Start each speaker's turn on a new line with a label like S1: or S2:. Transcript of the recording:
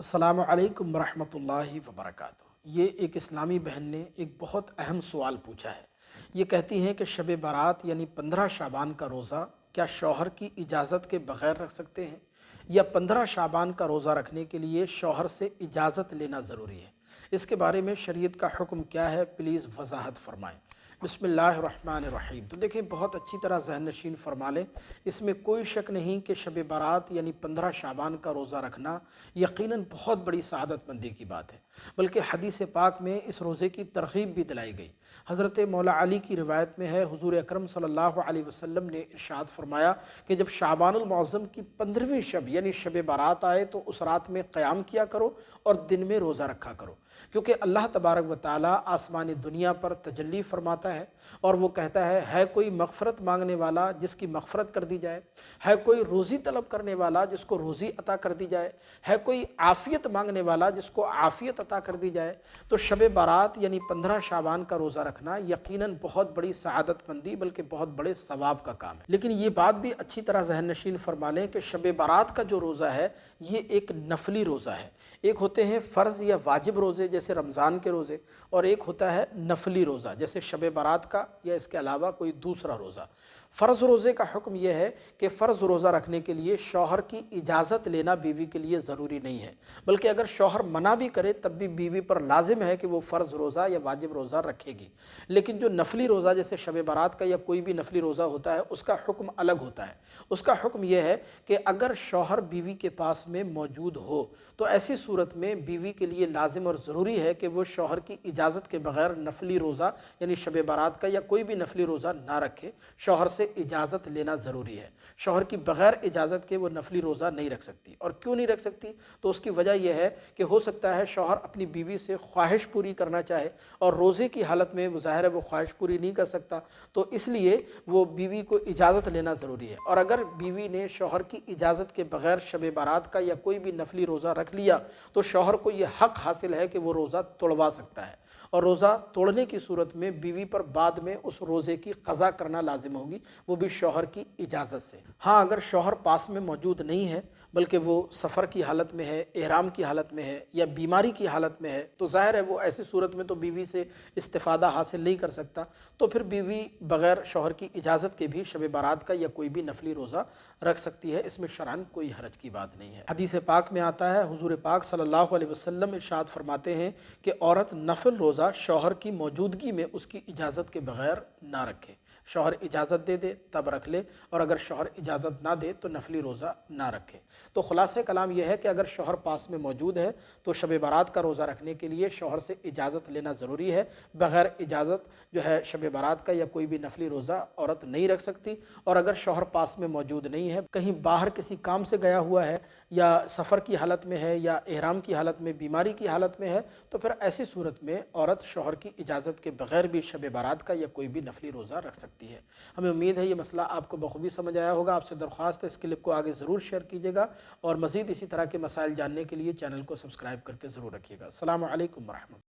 S1: अस्सलामु अलैकुम वरहमतुल्लाहि वबरकातुहू। ये एक इस्लामी बहन ने एक बहुत अहम सवाल पूछा है। ये कहती हैं कि शब बारात यानी 15 शाबान का रोज़ा क्या शौहर की इजाज़त के बग़ैर रख सकते हैं, या 15 शाबान का रोज़ा रखने के लिए शौहर से इजाज़त लेना ज़रूरी है। इसके बारे में शरीयत का हुक्म क्या है, प्लीज़ वज़ाहत फ़रमाएँ। बिस्मिल्लाहिर्रहमानिर्रहीम। तो देखें, बहुत अच्छी तरह ज़हन नशीन फरमा लें। इसमें कोई शक नहीं कि शब बारात यानी 15 शाबान का रोज़ा रखना यकीनन बहुत बड़ी सआदतमंदी की बात है। बल्कि हदीस पाक में इस रोज़े की तरग़ीब भी दिलाई गई। हज़रत मौला अली की रिवायत में है, हुज़ूर अकरम सल्लल्लाहु अलैहि वसल्लम ने इरशाद फरमाया कि जब शाबानुल मुअज़्ज़म की 15वीं शब यानी शब बारात आए तो उस रात में क़याम किया करो और दिन में रोज़ा रखा करो, क्योंकि अल्लाह तबारक व तआला आसमानी दुनिया पर तजल्ली फरमाता है और वो कहता है कोई मग़फ़रत मांगने वाला जिसकी मग़फ़रत कर दी जाए, है कोई रोज़ी तलब करने वाला जिसको रोज़ी अता कर दी जाए, है कोई आफ़ियत मांगने वाला जिसको आफ़ियत अता कर दी जाए। तो शब बारात यानी 15 शाबान का रोज़ा रखना यकीनन बहुत बड़ी सआदतमंदी बल्कि बहुत बड़े सवाब का काम है। लेकिन ये बात भी अच्छी तरह ज़हन नशीन फरमा लें कि शब बारात का जो रोज़ा है ये एक नफली रोज़ा है। एक होते हैं फ़र्ज़ या वाजिब रोज़े जैसे रमज़ान के रोज़े, और एक होता है नफली रोज़ा जैसे शब बारात का या इसके अलावा कोई दूसरा रोज़ा। फ़र्ज़ रोज़े का हुक्म यह है कि फ़र्ज़ रोज़ा रखने के लिए शौहर की इजाज़त लेना बीवी के लिए ज़रूरी नहीं है, बल्कि अगर शौहर मना भी करे तब भी बीवी पर लाजिम है कि वो फ़र्ज़ रोज़ा या वाजिब रोज़ा रखेगी। लेकिन जो नफली रोज़ा जैसे शब बारात का या कोई भी नफली रोज़ा होता है उसका हुक्म अलग होता है। उसका हुक्म यह है कि अगर शौहर बीवी के पास में मौजूद हो तो ऐसी सूरत में बीवी के लिए लाजिम और ज़रूरी है कि वो शौहर की इजाज़त के बग़ैर नफली रोज़ा यानी शब बारात का या कोई भी नफली रोज़ा ना रखे। शौहर से इजाज़त लेना ज़रूरी है। शौहर की बग़ैर इजाज़त के वो नफली रोज़ा नहीं रख सकती। और क्यों नहीं रख सकती? तो उसकी वजह यह है कि हो सकता है शौहर अपनी बीवी से ख्वाहिश पूरी करना चाहे और रोज़े की हालत में वो ज़ाहिर है वो ख्वाहिश पूरी नहीं कर सकता, तो इसलिए वो बीवी को इजाज़त लेना ज़रूरी है। और अगर बीवी ने शौहर की इजाज़त के बग़ैर शब बारात का या कोई भी नफली रोज़ा रख लिया तो शौहर को ये हक़ हासिल है कि वो रोज़ा तोड़वा सकता है, और रोज़ा तोड़ने की सूरत में बीवी पर बाद में उस रोज़े की क़ज़ा करना लाजिम होगी, वो भी शौहर की इजाज़त से। हाँ, अगर शौहर पास में मौजूद नहीं है बल्कि वो सफ़र की हालत में है, एहराम की हालत में है या बीमारी की हालत में है, तो ज़ाहिर है वो ऐसी सूरत में तो बीवी से इस्तिफ़ादा हासिल नहीं कर सकता। तो फिर बीवी बग़ैर शौहर की इजाज़त के भी शब बारात का या कोई भी नफली रोज़ा रख सकती है। इसमें शरअन कोई हरज की बात नहीं है। हदीस पाक में आता है, हुज़ूर पाक सल्लल्लाहु अलैहि वसल्लम इरशाद फरमाते हैं कि औरत नफल रोज़ा शौहर की मौजूदगी में उसकी इजाज़त के बग़ैर ना रखे। शौहर इजाज़त दे दे तब रख ले, और अगर शौहर इजाज़त ना दे तो नफली रोज़ा ना रखे। तो ख़ुलासा कलाम यह है कि अगर शौहर पास में मौजूद है तो शब बारात का रोज़ा रखने के लिए शौहर से इजाज़त लेना ज़रूरी है। बग़ैर इजाज़त जो है शब बारात का या कोई भी नफली रोज़ा औरत नहीं रख सकती। और अगर शौहर पास में मौजूद नहीं है, कहीं बाहर किसी काम से गया हुआ है या सफ़र की हालत में है या एहराम की हालत में, बीमारी की हालत में है, तो फिर ऐसी सूरत में औरत शौहर की इजाज़त के बग़ैर भी शब बारात का या कोई भी नफली रोज़ा रख सकती है। हमें उम्मीद है ये मसला आपको बखूबी समझ आया होगा। आपसे दरख्वास्त है इस क्लिप को आगे ज़रूर शेयर कीजिएगा और मज़ीद इसी तरह के मसाइल जानने के लिए चैनल को सब्सक्राइब करके ज़रूर रखिएगा। अस्सलामु अलैकुम वरहमतुल्लाह।